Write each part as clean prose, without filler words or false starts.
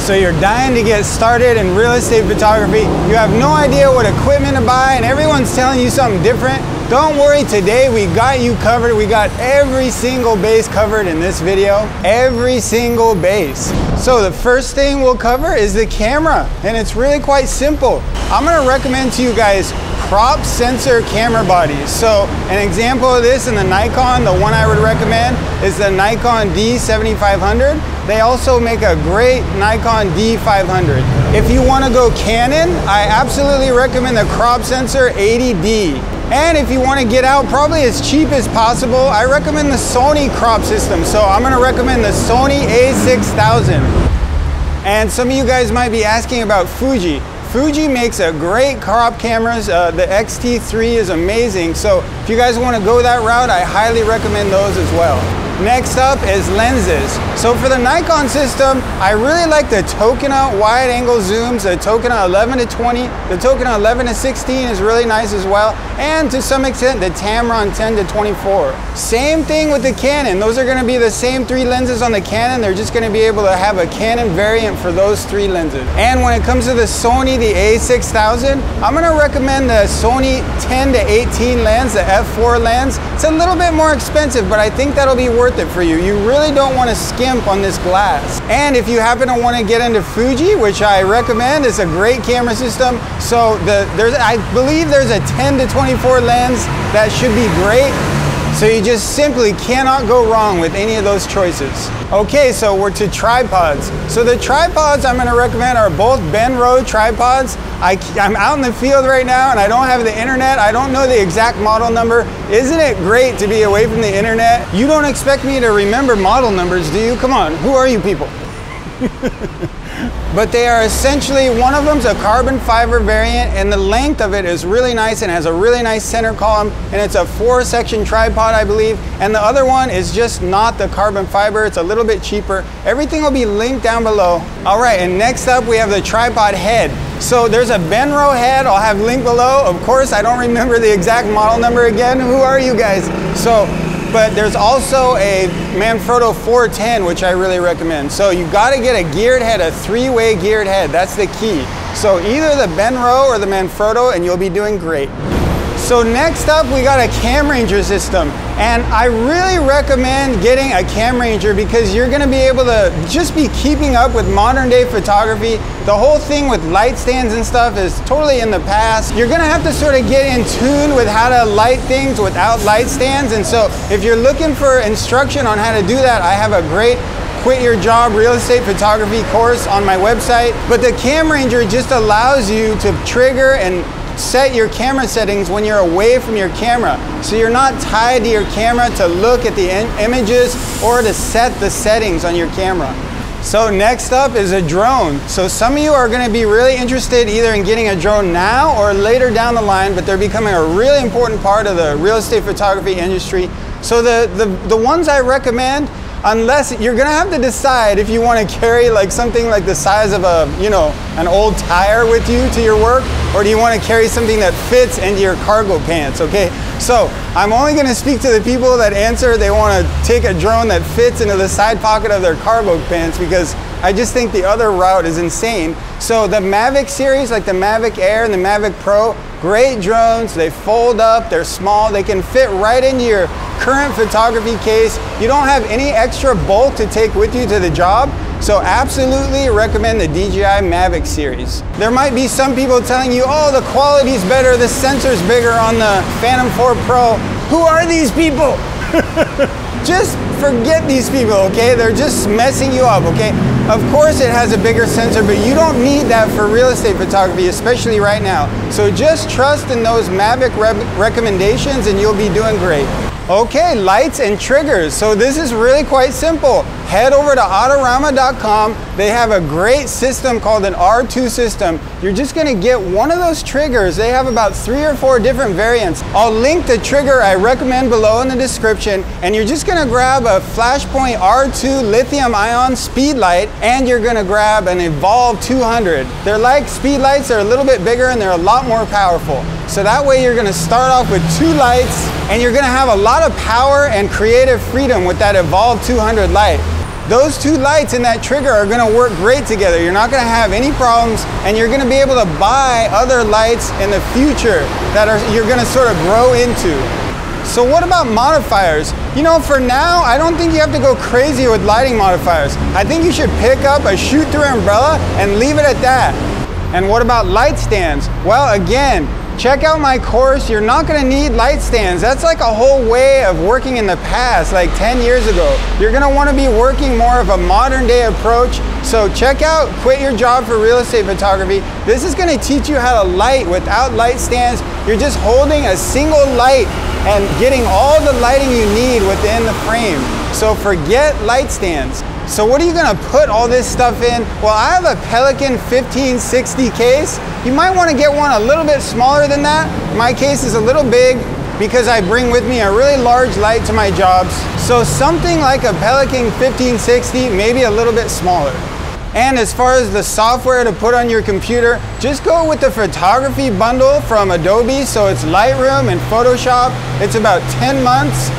So you're dying to get started in real estate photography. You have no idea what equipment to buy and everyone's telling you something different. Don't worry, today we got you covered. We got every single base covered in this video. Every single base. So the first thing we'll cover is the camera, and it's really quite simple. I'm gonna recommend to you guys crop sensor camera bodies. So an example of this in the Nikon, the one I would recommend is the Nikon D7500. They also make a great Nikon D500. If you want to go Canon, I absolutely recommend the crop sensor 80D. And if you want to get out probably as cheap as possible, I recommend the Sony crop system. So I'm going to recommend the Sony A6000. And some of you guys might be asking about Fuji. Fuji makes a great crop cameras. The X-T3 is amazing. So if you guys want to go that route, I highly recommend those as well. Next up is lenses. So for the Nikon system, I really like the Tokina wide angle zooms, the Tokina 11 to 20, the Tokina 11 to 16 is really nice as well, and to some extent the Tamron 10 to 24. Same thing with the Canon. Those are going to be the same three lenses on the Canon. They're just going to be able to have a Canon variant for those three lenses. And when it comes to the Sony, the A6000, I'm going to recommend the Sony 10 to 18 lens, the f4 lens. It's a little bit more expensive, but I think that'll be worth it for you. You really don't want to skimp on this glass. And if you happen to want to get into Fuji, which I recommend, it's a great camera system. So I believe there's a 10 to 24 lens that should be great. So you just simply cannot go wrong with any of those choices. Okay, so we're to tripods. So the tripods I'm going to recommend are both Benro tripods. I'm out in the field right now and I don't have the internet. I don't know the exact model number. Isn't it great to be away from the internet? You don't expect me to remember model numbers, do you? Come on, who are you people? But they are essentially, one of them's a carbon fiber variant and the length of it is really nice and has a really nice center column, and it's a 4-section tripod, I believe. And the other one is just not the carbon fiber. It's a little bit cheaper. Everything will be linked down below. All right, and next up we have the tripod head. So there's a Benro head, I'll have linked below. Of course, I don't remember the exact model number again. Who are you guys? But there's also a Manfrotto 410, which I really recommend. So you gotta get a geared head, a 3-way geared head. That's the key. So either the Benro or the Manfrotto and you'll be doing great. So next up, we got a Camranger system. And I really recommend getting a Camranger because you're gonna be able to just be keeping up with modern day photography. The whole thing with light stands and stuff is totally in the past. You're gonna have to sort of get in tune with how to light things without light stands. And so if you're looking for instruction on how to do that, I have a great Quit Your Job Real Estate Photography course on my website. But the Camranger just allows you to trigger and set your camera settings when you're away from your camera. So you're not tied to your camera to look at the images or to set the settings on your camera. So next up is a drone. So some of you are going to be really interested either in getting a drone now or later down the line, but they're becoming a really important part of the real estate photography industry. So the ones I recommend, unless you're gonna have to decide if you want to carry like something like the size of a, an old tire with you to your work, or do you want to carry something that fits into your cargo pants, okay? So I'm only gonna speak to the people that answer they want to take a drone that fits into the side pocket of their cargo pants, because I just think the other route is insane. So the Mavic series, like the Mavic Air and the Mavic Pro, great drones. They fold up, they're small, they can fit right into your current photography case. You don't have any extra bulk to take with you to the job. So absolutely recommend the DJI Mavic series. There might be some people telling you, oh, the quality's better, the sensor's bigger on the Phantom 4 Pro. Who are these people? Just forget these people, okay? They're just messing you up, okay? Of course it has a bigger sensor, but you don't need that for real estate photography, especially right now. So just trust in those Mavic recommendations and you'll be doing great. Okay, lights and triggers. So this is really quite simple. Head over to Autorama.com. They have a great system called an R2 system. You're just gonna get one of those triggers. They have about 3 or 4 different variants. I'll link the trigger I recommend below in the description, and you're just gonna grab a Flashpoint R2 lithium ion speed light, and you're gonna grab an Evolve 200. They're like speed lights, they're a little bit bigger and they're a lot more powerful. So that way you're gonna start off with 2 lights and you're gonna have a lot of power and creative freedom with that Evolve 200 light. those two lights and that trigger are gonna work great together. You're not gonna have any problems, and you're gonna be able to buy other lights in the future that you're gonna sort of grow into. So what about modifiers? You know, for now, I don't think you have to go crazy with lighting modifiers. I think you should pick up a shoot-through umbrella and leave it at that. And what about light stands? Well, again, check out my course. You're not gonna need light stands. That's like a whole way of working in the past, like 10 years ago. You're gonna wanna be working more of a modern day approach. So check out Quit Your Job for Real Estate Photography. This is gonna teach you how to light without light stands. You're just holding a single light and getting all the lighting you need within the frame. So forget light stands. So what are you gonna put all this stuff in? Well, I have a Pelican 1560 case. You might wanna get one a little bit smaller than that. My case is a little big because I bring with me a really large light to my jobs. So something like a Pelican 1560, maybe a little bit smaller. And as far as the software to put on your computer, just go with the photography bundle from Adobe. So it's Lightroom and Photoshop. It's about 10 months.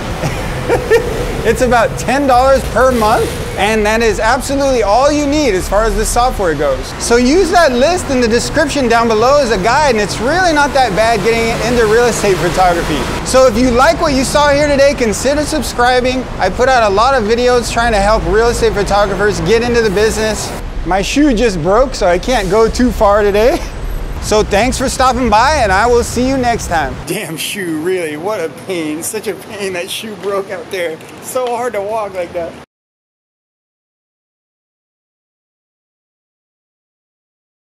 It's about $10 per month, and that is absolutely all you need as far as the software goes. So use that list in the description down below as a guide, and it's really not that bad getting into real estate photography. So if you like what you saw here today, consider subscribing. I put out a lot of videos trying to help real estate photographers get into the business. My shoe just broke, so I can't go too far today. So thanks for stopping by, and I will see you next time. Damn shoe, really, what a pain. Such a pain that shoe broke out there. So hard to walk like that.